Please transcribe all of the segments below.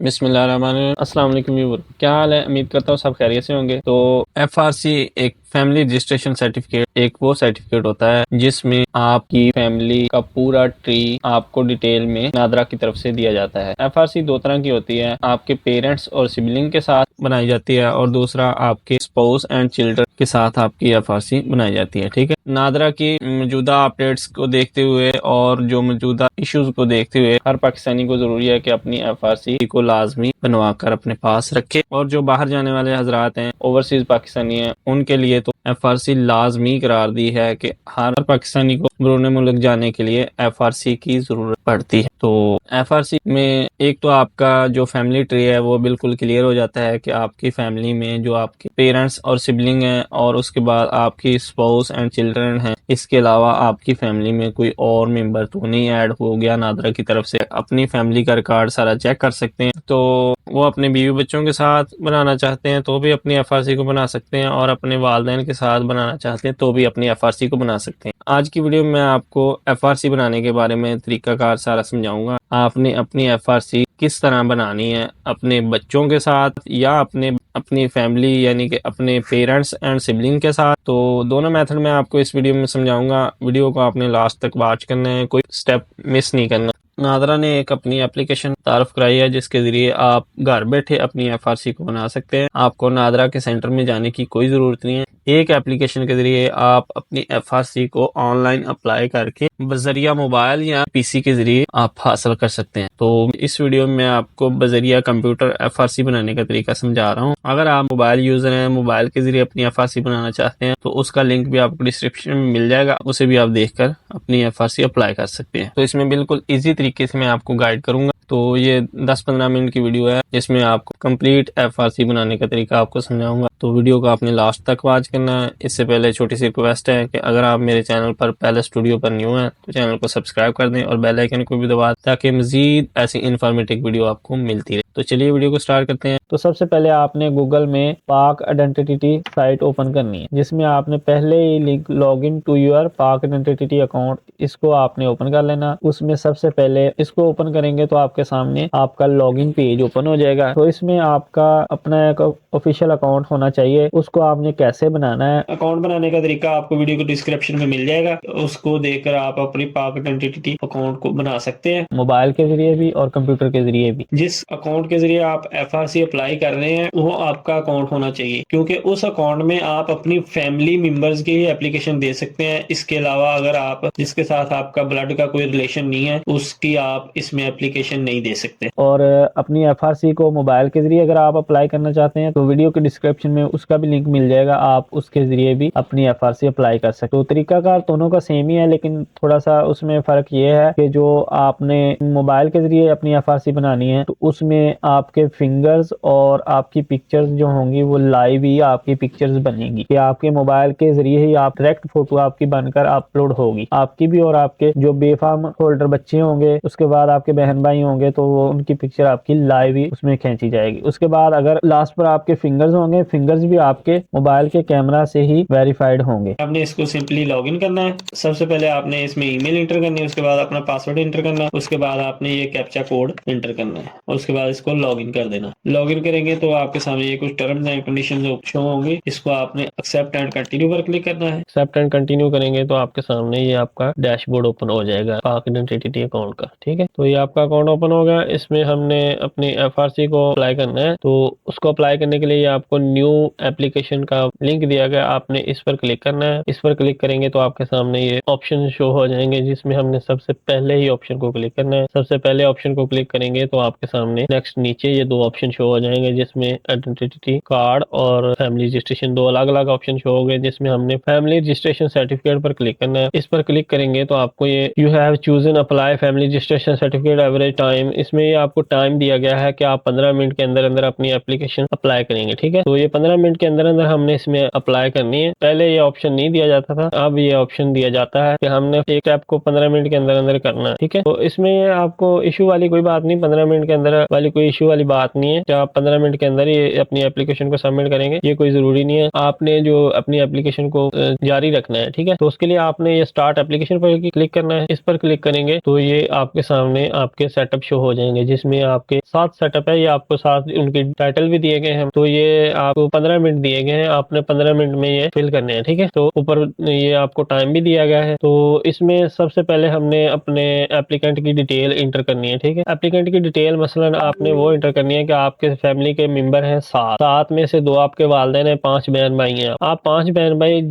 बिस्मिल्लाहिर्रहमानिर्रहीम। अस्सलाम वालेकुम व्यूअर, क्या हाल है? उम्मीद करता हूँ सब खैरियत से होंगे। तो FRC एक फैमिली रजिस्ट्रेशन सर्टिफिकेट एक वो सर्टिफिकेट होता है जिसमें आपकी फैमिली का पूरा ट्री आपको डिटेल में नादरा की तरफ से दिया जाता है। FRC दो तरह की होती है, आपके पेरेंट्स और सिबलिंग के साथ बनाई जाती है और दूसरा आपके स्पाउस एंड चिल्ड्रन के साथ आपकी FRC बनाई जाती है। ठीक है, नादरा की मौजूदा अपडेट्स को देखते हुए और जो मौजूदा इश्यूज को देखते हुए हर पाकिस्तानी को जरूरी है कि अपनी FRC को लाजमी बनवा कर अपने पास रखे। और जो बाहर जाने वाले हजरात हैं, ओवरसीज पाकिस्तानी हैं, उनके लिए तो FRC लाजमी करार दी है कि हर पाकिस्तानी को बैरून मुल्क जाने के लिए FRC की जरूरत पड़ती है। तो FRC में एक तो आपका जो फैमिली ट्री है वो बिल्कुल क्लियर हो जाता है कि आपकी फैमिली में जो आपके पेरेंट्स और सिबलिंग हैं और उसके बाद आपकी स्पाउस एंड चिल्ड्रन हैं, इसके अलावा आपकी फैमिली में कोई और मेंबर तो नहीं ऐड हो गया नादरा की तरफ से। अपनी फैमिली का रिकॉर्ड सारा चेक कर सकते हैं। तो वो अपने बीवी बच्चों के साथ बनाना चाहते हैं तो भी अपनी FRC को बना सकते हैं, और अपने वालिदैन के साथ बनाना चाहते हैं तो भी अपनी FRC को बना सकते हैं। आज की वीडियो में मैं आपको FRC बनाने के बारे में तरीकाकार सारा समझाऊंगा। आपने अपनी FRC किस तरह बनानी है, अपने बच्चों के साथ या अपनी फैमिली यानी कि अपने पेरेंट्स एंड सिबलिंग के साथ। तो दोनों मेथड मैं आपको इस वीडियो में समझाऊंगा। वीडियो को आपने लास्ट तक वॉच करना है, कोई स्टेप मिस नहीं करना। नादरा ने एक अपनी एप्लीकेशन तारुफ कराई है जिसके जरिए आप घर बैठे अपनी FRC को बना सकते हैं। आपको नादरा के सेंटर में जाने की कोई जरूरत नहीं है। एक एप्लीकेशन के जरिए आप अपनी FRC को ऑनलाइन अप्लाई करके बजरिया मोबाइल या PC के जरिए आप हासिल कर सकते हैं। तो इस वीडियो में आपको बजरिया कंप्यूटर FRC बनाने का तरीका समझा रहा हूँ। अगर आप मोबाइल यूजर हैं, मोबाइल के जरिए अपनी FRC बनाना चाहते हैं तो उसका लिंक भी आपको डिस्क्रिप्शन में मिल जाएगा, उसे भी आप देखकर अपनी FRC अप्लाई कर सकते हैं। तो इसमें बिल्कुल इजी तरीके से मैं आपको गाइड करूंगा। तो ये 10-15 मिनट की वीडियो है जिसमें आपको कंप्लीट FRC बनाने का तरीका आपको समझाऊंगा। तो वीडियो को आपने लास्ट तक वॉच करना है। इससे पहले छोटी सी रिक्वेस्ट है कि अगर आप मेरे चैनल पर पहले स्टूडियो पर न्यू हैं तो चैनल को सब्सक्राइब कर दें और बेल आइकन को भी दबा दें ताकि मजीद ऐसी इन्फॉर्मेटिव वीडियो आपको मिलती रहे। तो चलिए वीडियो को स्टार्ट करते हैं। तो सबसे पहले आपने गूगल में पाक आइडेंटिटी साइट ओपन करनी है, जिसमें आपने पहले ही link log in to your Pak identity account, इसको आपने ओपन कर लेना। उसमें सबसे पहले इसको ओपन करेंगे तो आपके सामने आपका लॉगिन पेज ओपन हो जाएगा। तो इसमें आपका अपना एक ऑफिशियल अकाउंट होना चाहिए। उसको आपने कैसे बनाना है, अकाउंट बनाने का तरीका आपको वीडियो को डिस्क्रिप्शन में मिल जाएगा। उसको देखकर आप अपनी पाक आइडेंटिटी अकाउंट को बना सकते हैं, मोबाइल के जरिए भी और कंप्यूटर के जरिए भी। जिस अकाउंट के जरिए आप FRC अप्लाई कर रहे हैं वो आपका अकाउंट होना चाहिए, क्योंकि उस अकाउंट में आप अपनी फैमिली मेंबर्स की एप्लीकेशन दे सकते हैं। इसके अलावा अगर आप जिसके साथ आपका ब्लड का कोई रिलेशन नहीं है उसकी आप इसमें एप्लीकेशन नहीं दे सकते। और अपनी FRC को मोबाइल के जरिए अगर आप अप्लाई करना चाहते हैं तो वीडियो के डिस्क्रिप्शन में उसका भी लिंक मिल जाएगा, आप उसके जरिए भी अपनी FRC अप्लाई कर सकते हो। तरीकाकार दोनों का सेम ही है, लेकिन थोड़ा सा उसमें फर्क ये है कि जो आपने मोबाइल के जरिए अपनी FRC बनानी है तो उसमें आपके फिंगर्स और आपकी पिक्चर्स जो होंगी वो लाइव ही आपकी पिक्चर्स बनेगी कि आपके मोबाइल के जरिए ही आप डायरेक्ट फोटो आपकी बनकर अपलोड होगी, आपकी भी और आपके जो बेफाम होल्डर बच्चे होंगे, उसके बाद आपके बहन भाई होंगे तो वो उनकी पिक्चर आपकी लाइव ही उसमें खींची जाएगी। उसके बाद अगर लास्ट पर आपके फिंगर्स होंगे, फिंगर्स भी आपके मोबाइल के कैमरा से ही वेरीफाइड होंगे। आपने इसको सिंपली लॉगिन करना है। सबसे पहले आपने इसमें ईमेल इंटर करनी है, उसके बाद अपना पासवर्ड इंटर करना है, उसके बाद आपने ये कैप्चा कोड इंटर करना है और उसके बाद इसको लॉगिन कर देना। लॉगिन करेंगे तो आपके सामने ये कुछ टर्म्स एंड कंडीशंस शो होंगे, इसको आपने एक्सेप्ट एंड कंटिन्यू पर क्लिक करना है। एक्सेप्ट एंड कंटिन्यू करेंगे तो आपके सामने ये आपका डैशबोर्ड ओपन हो जाएगा पाक आइडेंटिटी अकाउंट का। ठीक है, तो ये आपका अकाउंट ओपन हो गया। इसमें हमने अपनी FRC को अप्लाई करना है, तो उसको अप्लाई करने के लिए आपको न्यू एप्लीकेशन का लिंक दिया गया, आपने इस पर क्लिक करना है। इस पर क्लिक करेंगे तो आपके सामने ये ऑप्शन शो हो जाएंगे, जिसमें हमने सबसे पहले ही ऑप्शन को क्लिक करना है। सबसे पहले ऑप्शन को क्लिक करेंगे तो आपके सामने नेक्स्ट नीचे ये दो ऑप्शन शो हो जाएंगे, जिसमें आइडेंटिटी कार्ड और फैमिली रजिस्ट्रेशन, दो अलग अलग ऑप्शन शो हो गए, जिसमें हमने फैमिली रजिस्ट्रेशन सर्टिफिकेट पर क्लिक करना है। इस पर क्लिक करेंगे तो आपको ये you have chosen apply family registration certificate average time, इसमें ये आपको टाइम दिया गया है कि आप 15 मिनट के अंदर अंदर अपनी एप्लीकेशन अप्लाई करेंगे। ठीक है, तो ये 15 15 मिनट के अंदर अंदर हमने इसमें अप्लाई करनी है। पहले ये ऑप्शन नहीं दिया जाता था, अब ये ऑप्शन दिया जाता है कि हमने एक स्टेप को 15 मिनट के अंदर अंदर करना है। ठीक है, तो इसमें आपको इशू वाली कोई बात नहीं, 15 मिनट के अंदर वाली कोई इशू वाली बात नहीं है कि आप 15 मिनट के अंदर ही अपनी एप्लीकेशन को सबमिट करेंगे, ये कोई जरूरी नहीं है। आपने जो अपनी एप्लीकेशन को जारी रखना है। ठीक है, तो उसके लिए आपने ये स्टार्ट एप्लीकेशन पर क्लिक करना है। इस पर क्लिक करेंगे तो ये आपके सामने आपके सेटअप शो हो जाएंगे, जिसमें आपके 7 सेटअप है। ये आपको 7 उनके टाइटल भी दिए गए हैं। तो ये आपको 15 मिनट दिए गए हैं, आपने 15 मिनट में ये फिल करने हैं। ठीक है, तो ऊपर ये आपको टाइम भी दिया गया है। तो इसमें सबसे पहले हमने अपने एप्लीकेंट की डिटेल इंटर करनी है। ठीक है, एप्लीकेंट की डिटेल मसलन आपने वो इंटर करनी है कि आपके फैमिली के मेंबर हैं 7 में से 2 आपके वालिदैन हैं, 5 बहन भाई हैं। आप 5 बहन भाई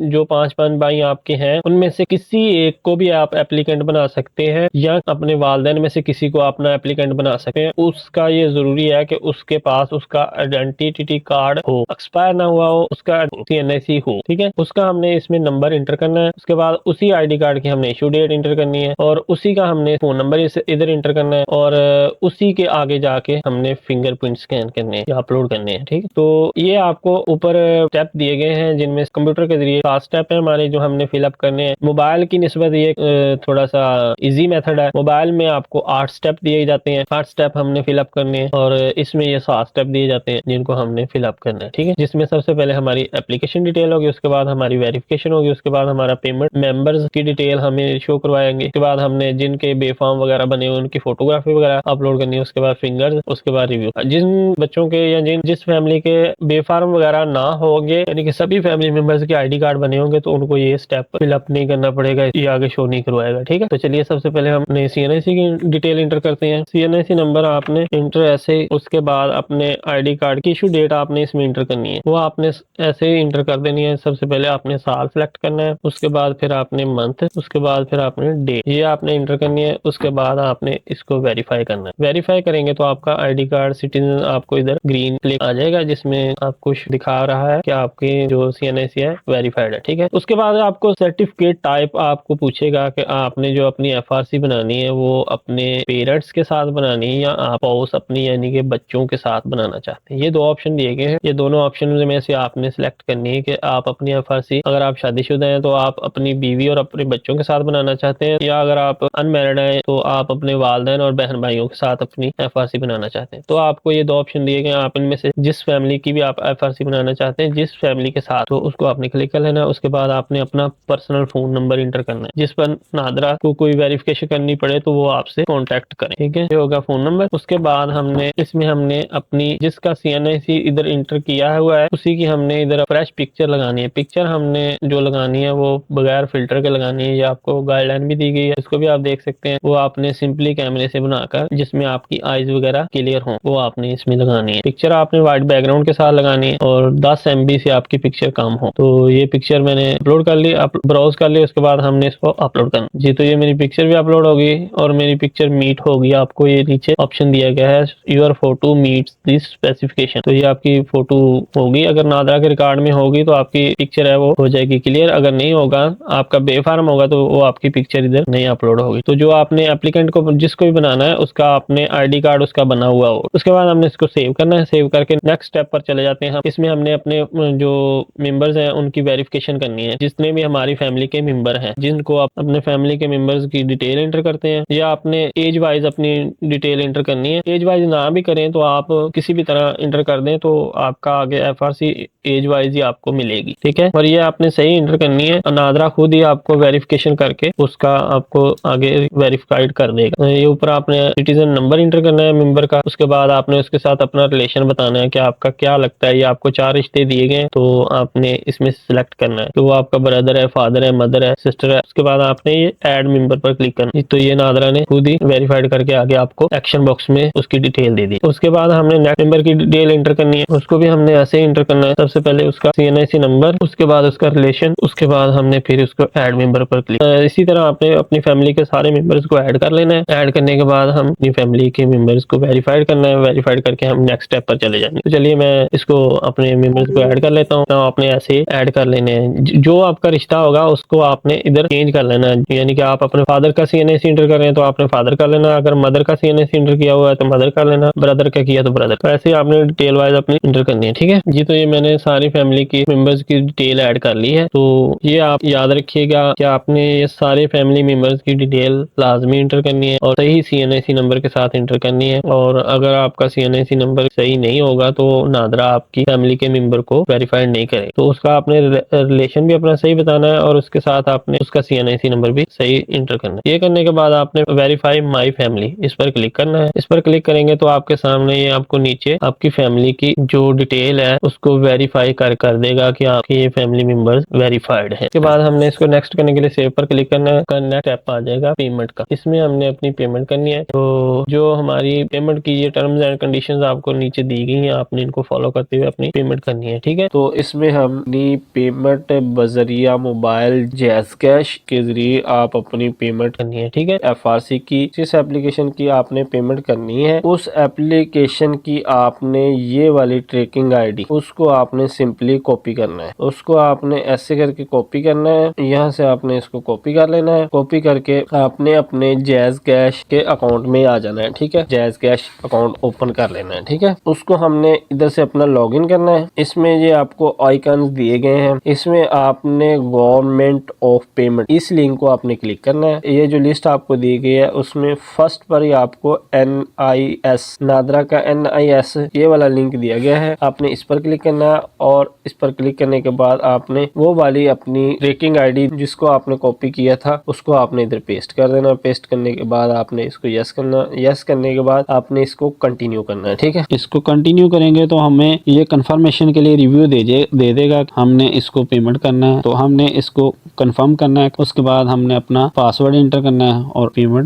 जो 5 बहन भाई आपके हैं उनमें से किसी एक को भी आप एप्लीकेंट बना सकते हैं, या अपने वालिदैन में से किसी को अपना एप्लीकेंट बना सकते हैं। उसका ये जरूरी है कि उसके पास उसका आइडेंटिटी कार्ड हो, एक्सपायर ना हुआ हो, उसका CNIC हो। ठीक है, उसका हमने इसमें नंबर इंटर करना है। उसके बाद उसी आईडी कार्ड की हमने इशू डेट इंटर करनी है, और उसी का हमने फोन नंबर इधर इंटर करना है, और उसी के आगे जाके हमने फिंगरप्रिंट स्कैन करने हैं या अपलोड करने हैं। ठीक है, तो ये आपको ऊपर स्टेप दिए गए हैं, जिनमें कंप्यूटर के जरिए 7 स्टेप है हमारे जो हमने फिलअप करने हैं। मोबाइल की निस्बत ये थोड़ा सा इजी मेथड है। मोबाइल में आपको 8 स्टेप दिए जाते हैं, 8 स्टेप हमने फिलअप करने हैं, और इसमें ये 7 स्टेप दिए जाते हैं जिनको हमने फिलअप करना है। ठीक है, जिसमें सबसे पहले हमारी एप्लीकेशन डिटेल होगी, उसके बाद हमारी वेरिफिकेशन होगी, उसके बाद हमारा पेमेंट मेंबर्स की डिटेल हमें शो करवाएंगे, उसके बाद हमने जिनके बेफार्म वगैरह बने हुए उनकी फोटोग्राफी वगैरह अपलोड करनी है, उसके बाद फिंगर्स, उसके बाद रिव्यू। जिन बच्चों के या जिस फैमिली के बेफार्म वगैरह ना होंगे, यानी कि सभी फैमिली मेंबर्स के आईडी कार्ड बने होंगे, तो उनको ये स्टेप फिलअप नहीं करना पड़ेगा, ये आगे शो नहीं करवाएगा। ठीक है, तो चलिए सबसे पहले हमने CNIC की डिटेल इंटर करते हैं। CNIC नंबर आपने इंटर ऐसे, उसके बाद अपने आईडी कार्ड की इशू डेट आपने इसमें इंटर करनी है, वो आपने ऐसे ही इंटर कर देनी है। सबसे पहले आपने साल सेलेक्ट करना है, उसके बाद फिर आपने मंथ, उसके बाद फिर आपने डेट, ये आपने इंटर करनी है। उसके बाद आपने इसको वेरीफाई करना है। वेरीफाई करेंगे तो आपका आईडी कार्ड सिटीजन आपको इधर ग्रीन क्लिक आ जाएगा, जिसमें आपको दिखा रहा है कि आपकी जो CNIC है वेरीफाइड है। ठीक है, उसके बाद आपको सर्टिफिकेट टाइप आपको पूछेगा कि आपने जो अपनी FRC बनानी है वो अपने पेरेंट्स के साथ बनानी है या आप स्पाउस अपनी यानी कि बच्चों के साथ बनाना चाहते हैं। ये 2 ऑप्शन दिए गए हैं, ये दोनों ऑप्शन में से आपने सिलेक्ट करनी है कि आप अपनी FRC, अगर आप शादीशुदा हैं तो आप अपनी बीवी और अपने बच्चों के साथ बनाना चाहते हैं, या अगर आप अनमैरिड हैं तो आप अपने वालिदैन और बहन भाइयों के साथ अपनी FRC बनाना चाहते हैं। तो आपको ये 2 ऑप्शन दिए गए हैं, आप इनमें से जिस फैमिली की भी आप FRC बनाना चाहते हैं, जिस फैमिली के साथ, तो उसको आपने क्लिक कर लेना है। उसके बाद आपने अपना पर्सनल फोन नंबर इंटर करना है, जिस पर नादरा को कोई वेरिफिकेशन करनी पड़े तो वो आपसे कांटेक्ट करें। ठीक है, ये होगा फोन नंबर। उसके बाद हमने अपनी जिसका CNIC इधर इंटर किया हुआ है उसी की हमने इधर फ्रेश पिक्चर लगानी है। पिक्चर हमने जो लगानी है वो बगैर फिल्टर के लगानी है, ये आपको गाइडलाइन भी दी गई है, इसको भी आप देख सकते हैं। वो आपने सिंपली कैमरे से बनाकर जिसमें आपकी आईज वगैरह क्लियर हो वो आपने इसमें लगानी है। पिक्चर आपने व्हाइट बैकग्राउंड के साथ लगानी है, और 10 MB से आपकी पिक्चर कम हो। तो ये पिक्चर मैंने अपलोड कर ली, ब्राउज कर ली, उसके बाद हमने इसको अपलोड करना जी। तो ये मेरी पिक्चर भी अपलोड होगी और मेरी पिक्चर मीट होगी। आपको ये नीचे ऑप्शन दिया गया है your photo meets this specification, तो ये आपकी फोटो होगी। अगर नादरा के रिकॉर्ड में होगी तो आपकी पिक्चर है वो हो जाएगी क्लियर, अगर नहीं होगा आपका बेफार्म होगा तो वो आपकी पिक्चर इधर नहीं अपलोड होगी। तो जो आपने एप्लीकेंट को जिसको भी बनाना है उसका आपने आईडी कार्ड उसका बना हुआ हो। उसके बाद हमने इसको सेव करना है। सेव करके नेक्स्ट स्टेप पर चले जाते हैं। इसमें हमने अपने जो मेंबर्स हैं उनकी वेरिफिकेशन करनी है, जितने भी हमारी फैमिली के मेंबर हैं, जिनको आप अपने फैमिली के मेंबर्स की डिटेल एंटर करते हैं, या आपने एज वाइज अपनी डिटेल एंटर करनी है। एज वाइज ना भी करें तो आप किसी भी तरह इंटर कर दें तो आपका आगे FRC एज वाइज ही आपको मिलेगी। ठीक है, और ये आपने सही इंटर करनी है। नादरा खुद ही आपको वेरिफिकेशन करके उसका आपको आगे वेरीफाइड कर देगा। ये ऊपर आपने सिटीजन नंबर इंटर करना है मेंबर का। उसके बाद आपने उसके साथ अपना रिलेशन बताना है कि आपका क्या लगता है। ये आपको 4 रिश्ते दिए गए तो आपने इसमें सिलेक्ट करना है कि वो आपका ब्रदर है, फादर है, मदर है, सिस्टर है। उसके बाद आपने ये ऐड मेंबर पर क्लिक करना है। तो ये नादरा ने खुद ही वेरीफाइड करके आगे आपको एक्शन बॉक्स में उसकी डिटेल दे दी। उसके बाद हमने नेक्स्ट मेंबर की डिटेल इंटर करनी है, उसको भी हमने ऐसे ही इंटर करना है। सबसे पहले उसका CNIC नंबर, उसके बाद उसका रिलेशन, उसके बाद हमने फिर उसको ऐड मेंबर पर क्लिक। इसी तरह आपने अपनी फैमिली के सारे मेंबर्स को ऐड कर लेना है। ऐड करने के बाद हम अपनी फैमिली के मेंबर्स को वेरीफाइड करना है। वेरीफाइड करके हम नेक्स्ट स्टेप पर चले जाएंगे। तो चलिए मैं इसको अपने मेंबर्स को ऐड कर लेता हूँ। तो आपने ऐसे ऐड कर लेने हैं। जो आपका रिश्ता होगा उसको आपने इधर चेंज कर लेना है, यानी कि आप अपने फादर का CNIC इंटर कर रहे हैं तो आपने फादर कर लेना, अगर मदर का CNIC इंटर किया हुआ है तो मदर कर लेना, ब्रदर का किया तो ब्रदर। तो ऐसे आपने डिटेल वाइज अपनी इंटर करनी करनी है, ठीक है जी। तो ये मैंने सारी फैमिली की मेंबर्स की डिटेल ऐड कर ली है। तो ये आप याद रखिएगा कि आपने ये सारे फैमिली मेंबर्स की डिटेल लाजमी इंटर करनी है और सही CNIC नंबर के साथ इंटर करनी है। और अगर आपका CNIC नंबर सही नहीं होगा तो नादरा आपकी फैमिली के मेंबर को वेरीफाइड नहीं करे। तो उसका आपने रिलेशन भी अपना सही बताना है और उसके साथ आपने उसका CNIC नंबर भी सही इंटर करना है। ये करने के बाद आपने वेरीफाई माई फैमिली इस पर क्लिक करना है। इस पर क्लिक करेंगे तो आपके सामने ये आपको नीचे आपकी फैमिली की जो डिटेल है उसको वेरीफाई कर देगा कि आपके ये फैमिली मेंबर्स वेरीफाइड है। इसके बाद हमने इसको नेक्स्ट करने के लिए सेव पर क्लिक करना है। नेक्स्ट स्टेप आ जाएगा पेमेंट का। इसमें हमने अपनी पेमेंट करनी है। तो जो हमारी पेमेंट की ये टर्म्स एंड कंडीशंस आपको नीचे दी गई हैं, आपने इनको फॉलो करते हुए अपनी पेमेंट करनी है, ठीक है। तो इसमें हमने पेमेंट बजरिया मोबाइल जैज कैश के जरिए आप अपनी पेमेंट करनी है, ठीक है। FRC की जिस एप्लीकेशन की आपने पेमेंट करनी है उस एप्लीकेशन की आपने ये वाली ट्रैकिंग ID उसको आपने सिंपली कॉपी करना है। उसको आपने ऐसे करके कॉपी करना है। यहाँ से आपने इसको कॉपी कर लेना है। कॉपी करके आपने अपने जैज कैश के अकाउंट में आ जाना है, ठीक है। जैज कैश अकाउंट ओपन कर लेना है, ठीक है। उसको हमने इधर से अपना लॉगिन करना है। इसमें ये आपको आइकन दिए गए हैं। इसमें आपने गवर्नमेंट ऑफ पेमेंट इस लिंक को आपने क्लिक करना है। ये जो लिस्ट आपको दी गई है उसमें फर्स्ट पर ही आपको NIS नादरा का NIS ये वाला लिंक दिया गया है। आपने इस पर क्लिक करना है और इस पर क्लिक करने के बाद आपने वो वाली अपनी ट्रैकिंग ID जिसको आपने कॉपी किया था उसको आपने इधर पेस्ट कर देना। पेस्ट करने के बाद आपने इसको यस करना। यस करने के बाद आपने इसको कंटिन्यू करना है, ठीक है। इसको कंटिन्यू करेंगे तो हमें ये कंफर्मेशन के लिए रिव्यू दे देगा हमने इसको पेमेंट करना है। तो हमने इसको कंफर्म करना है। उसके बाद हमने अपना पासवर्ड एंटर करना है और पेमेंट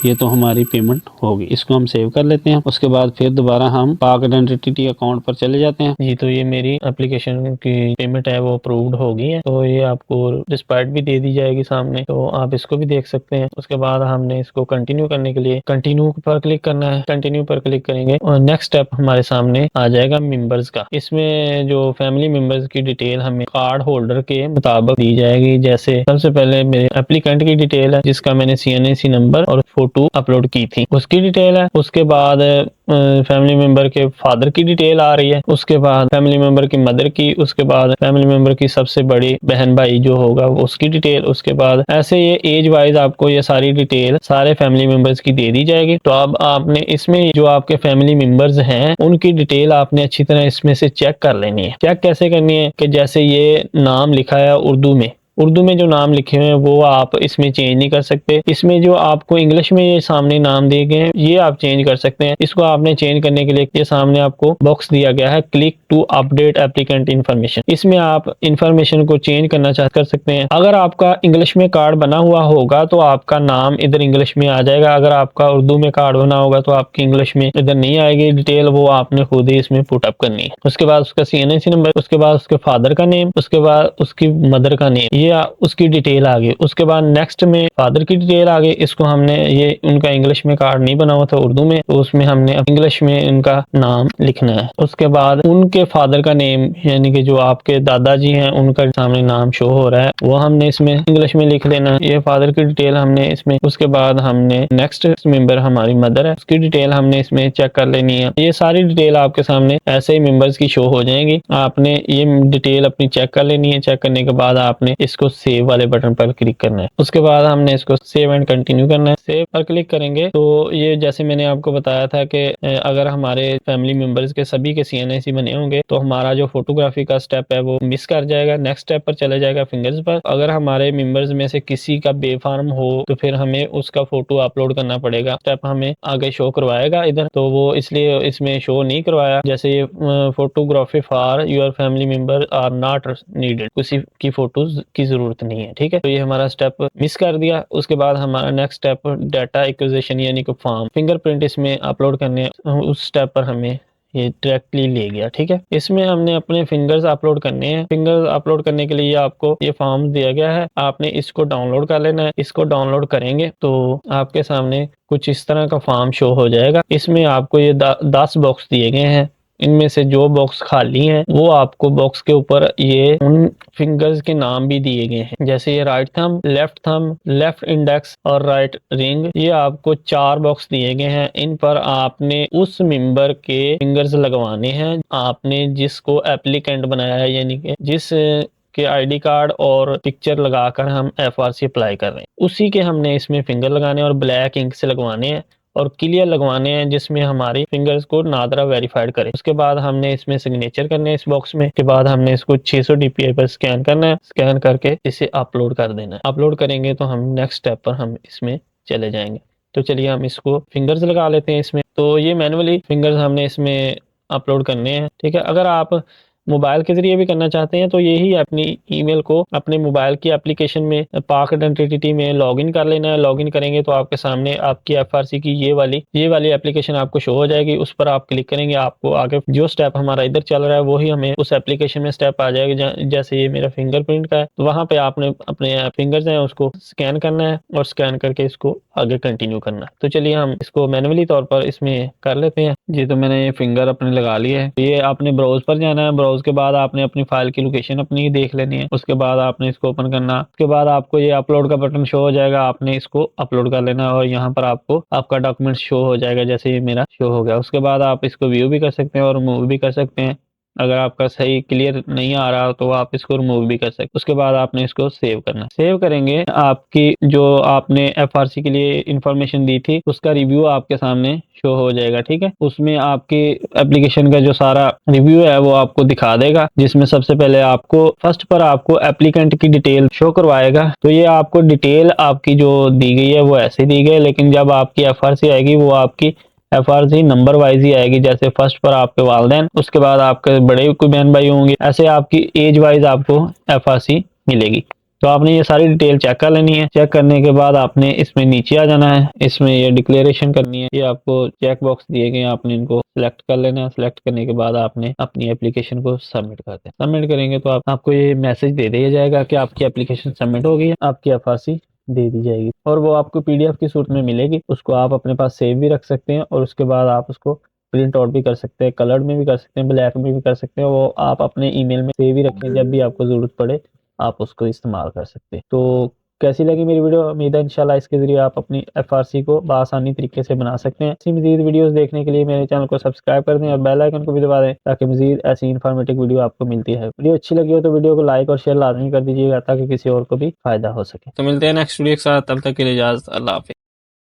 ये तो हमारी पेमेंट होगी। इसको हम सेव कर लेते हैं। उसके बाद फिर दोबारा हम पाक आइडेंटिटी अकाउंट पर चले जाते हैं। जी तो ये मेरी एप्लीकेशन की पेमेंट है वो अप्रूव्ड हो गई है। तो ये आपको डिस्पैच भी दे दी जाएगी सामने, तो आप इसको भी देख सकते हैं। उसके बाद हमने इसको कंटिन्यू करने के लिए कंटिन्यू पर क्लिक करना है। कंटिन्यू पर क्लिक करेंगे और नेक्स्ट स्टेप हमारे सामने आ जाएगा मेंबर्स का। इसमें जो फैमिली मेंबर्स की डिटेल हमें कार्ड होल्डर के मुताबिक दी जाएगी। जैसे सबसे पहले मेरे एप्लीकेंट की डिटेल है जिसका मैंने CNIC नंबर और फोटो अपलोड की थी उसकी डिटेल है। उसके बाद फैमिली मेंबर के फादर की डिटेल आ रही है। उसके बाद फैमिली मेंबर की मदर की। उसके बाद फैमिली मेंबर की सबसे बड़ी बहन भाई जो होगा उसकी डिटेल। उसके बाद ऐसे ये एज वाइज आपको ये सारी डिटेल सारे फैमिली मेंबर्स की दे दी जाएगी। तो अब आपने इसमें जो आपके फैमिली मेंबर्स हैं उनकी डिटेल आपने अच्छी तरह इसमें से चेक कर लेनी है। चेक कैसे करनी है कि जैसे ये नाम लिखा है उर्दू में जो नाम लिखे हुए हैं वो आप इसमें चेंज नहीं कर सकते। इसमें जो आपको इंग्लिश में ये सामने नाम दिए गए हैं ये आप चेंज कर सकते हैं। इसको आपने चेंज करने के लिए ये सामने आपको बॉक्स दिया गया है click to update applicant information. इसमें आप इन्फॉर्मेशन को चेंज करना कर सकते हैं। अगर आपका इंग्लिश में कार्ड बना हुआ होगा तो आपका नाम इधर इंग्लिश में आ जाएगा। अगर आपका उर्दू में कार्ड बना होगा तो आपकी इंग्लिश में इधर नहीं आएगी डिटेल, वो आपने खुद ही इसमें पुट अप करनी है। उसके बाद उसका CNIC नंबर, उसके बाद उसके फादर का नेम, उसके बाद उसकी मदर का नेम, ये उसकी डिटेल आ गई। उसके बाद नेक्स्ट में फादर की डिटेल आ गई। इसको हमने ये उनका इंग्लिश में कार्ड नहीं बना हुआ था उर्दू में, तो उसमें हमने इंग्लिश में उनका नाम लिखना है। उसके बाद उनके फादर का नेम यानी कि जो आपके दादाजी हैं उनका सामने नाम शो हो रहा है वो हमने इसमें इंग्लिश में लिख लेना है। ये फादर की डिटेल हमने इसमें। उसके बाद हमने नेक्स्ट मेंबर हमारी मदर है उसकी डिटेल हमने इसमें चेक कर लेनी है। ये सारी डिटेल आपके सामने ऐसे ही मेंबर्स की शो हो जाएंगी। आपने ये डिटेल अपनी चेक कर लेनी है। चेक करने के बाद आपने इसको सेव वाले बटन पर क्लिक करना है। उसके बाद हमने इसको सेव एंड कंटिन्यू करना है। सेव पर क्लिक करेंगे तो ये जैसे मैंने आपको बताया था कि अगर हमारे फैमिली मेंबर्स के सभी के CNIC बने होंगे तो हमारा जो फोटोग्राफी का स्टेप है वो मिस कर जाएगा। नेक्स्ट स्टेप पर चले जाएगा फिंगर्स पर। अगर हमारे मेंबर्स में से किसी का बेफार्म हो तो फिर हमें उसका फोटो अपलोड करना पड़ेगा। स्टेप हमें आगे शो करवाएगा इधर, तो वो इसलिए इसमें शो नहीं करवाया। जैसे ये photography for your family member are not needed, किसी की फोटोज की जरूरत नहीं है, ठीक है। तो ये हमारा स्टेप मिस कर दिया। उसके बाद हमारा नेक्स्ट स्टेप डाटा एक्विजिशन यानी कि फॉर्म फिंगरप्रिंट इसमें अपलोड करने हैं। उस स्टेप पर हमें ये डायरेक्टली ले गया, ठीक है। इसमें हमने अपने फिंगर्स अपलोड करने हैं। फिंगर्स अपलोड करने के लिए आपको ये फॉर्म दिया गया है, आपने इसको डाउनलोड कर लेना है। इसको डाउनलोड करेंगे तो आपके सामने कुछ इस तरह का फॉर्म शो हो जाएगा। इसमें आपको ये 10 बॉक्स दिए गए हैं। इनमें से जो बॉक्स खाली हैं वो आपको बॉक्स के ऊपर ये उन फिंगर्स के नाम भी दिए गए हैं, जैसे ये राइट थंब, लेफ्ट इंडेक्स और राइट रिंग। ये आपको 4 बॉक्स दिए गए हैं। इन पर आपने उस मेंबर के फिंगर्स लगवाने हैं आपने जिसको एप्लीकेंट बनाया है, यानी कि जिस के आईडी कार्ड और पिक्चर लगाकर हम एफआरसी अप्लाई कर रहे हैं, उसी के हमने इसमें फिंगर लगाने और ब्लैक इंक से लगवाने हैं और क्लियर लगवाने हैं, जिसमें हमारी फिंगर्स को नादरा वेरीफाइड करे। उसके बाद हमने इसमें सिग्नेचर करने हैं इस बॉक्स में। के बाद हमने इसको 600 DPI पर स्कैन करना है। स्कैन करके इसे अपलोड कर देना है। अपलोड करेंगे तो हम नेक्स्ट स्टेप पर हम इसमें चले जाएंगे। तो चलिए हम इसको फिंगर्स लगा लेते हैं इसमें। तो ये मैनुअली फिंगर्स हमने इसमें अपलोड करने हैं, ठीक है। अगर आप मोबाइल के जरिए भी करना चाहते हैं तो यही अपनी ईमेल को अपने मोबाइल की एप्लीकेशन में पाक आइडेंटिटी में लॉगिन कर लेना है। लॉगिन करेंगे तो आपके सामने आपकी एफआरसी की ये वाली एप्लीकेशन आपको शो हो जाएगी। उस पर आप क्लिक करेंगे, आपको आगे जो स्टेप हमारा इधर चल रहा है वही हमें उस एप्लीकेशन में स्टेप आ जाएगा। जैसे ये मेरा फिंगरप्रिंट का है तो वहां पे आपने अपने फिंगर्स हैं उसको स्कैन करना है और स्कैन करके इसको आगे कंटिन्यू करना है। तो चलिए हम इसको मैनुअली तौर पर इसमें कर लेते हैं जी। तो मैंने ये फिंगर अपने लगा लिए है। ये आपने ब्राउज पर जाना है। ब्राउज के बाद आपने अपनी फाइल की लोकेशन अपनी देख लेनी है। उसके बाद आपने इसको ओपन करना। उसके बाद आपको ये अपलोड का बटन शो हो जाएगा, आपने इसको अपलोड कर लेना और यहाँ पर आपको आपका डॉक्यूमेंट शो हो जाएगा, जैसे ये मेरा शो हो गया। उसके बाद आप इसको व्यू भी कर सकते हैं और रिमूव भी कर सकते हैं। अगर आपका सही क्लियर नहीं आ रहा तो आप इसको रिमूव भी कर सकते। उसके बाद आपने इसको सेव करना। सेव करेंगे आपकी जो आपने एफआरसी के लिए इंफॉर्मेशन दी थी उसका रिव्यू आपके सामने शो हो जाएगा, ठीक है। उसमें आपकी एप्लीकेशन का जो सारा रिव्यू है वो आपको दिखा देगा, जिसमें सबसे पहले आपको फर्स्ट पर आपको एप्लीकेंट की डिटेल शो करवाएगा। तो ये आपको डिटेल आपकी जो दी गई है वो ऐसे दी गई, लेकिन जब आपकी एफआरसी आएगी वो आपकी एफआरसी नंबर वाइज ही आएगी। जैसे फर्स्ट पर आपके वालिदैन, उसके बाद आपके बड़े कोई बहन भाई होंगे, ऐसे आपकी एज वाइज आपको एफआरसी मिलेगी। तो आपने ये सारी डिटेल चेक कर लेनी है। चेक करने के बाद आपने इसमें नीचे आ जाना है, इसमें ये डिक्लेरेशन करनी है। ये आपको चेक बॉक्स दिए गए, आपने इनको सिलेक्ट कर लेना है। सिलेक्ट करने के बाद आपने अपनी एप्लीकेशन को सबमिट कर देना। सबमिट करेंगे तो आपको ये मैसेज दे दिया जाएगा कि आपकी एप्लीकेशन सबमिट हो गई है, आपकी एफआरसी दे दी जाएगी और वो आपको पीडीएफ की सूरत में मिलेगी। उसको आप अपने पास सेव भी रख सकते हैं और उसके बाद आप उसको प्रिंट आउट भी कर सकते हैं, कलर्ड में भी कर सकते हैं, ब्लैक में भी कर सकते हैं। वो आप अपने ईमेल में सेव ही रखें, जब भी आपको जरूरत पड़े आप उसको इस्तेमाल कर सकते हैं। तो कैसी लगी मेरी वीडियो? उम्मीद है इंशाल्लाह इसके जरिए आप अपनी एफआरसी को बआसानी तरीके से बना सकते हैं। ऐसी मजीद वीडियोस देखने के लिए मेरे चैनल को सब्सक्राइब कर दें और बेल आइकन को भी दबा दें ताकि मजीद ऐसी इन्फॉर्मेटिव वीडियो आपको मिलती है। वीडियो अच्छी लगी हो तो वीडियो को लाइक और शेयर लाजमी कर दीजिएगा ताकि किसी और को भी फायदा हो सके। तो मिलते हैं नेक्स्ट वीडियो के साथ, तब तक के लिए इजाजत, अल्लाह हाफिज़।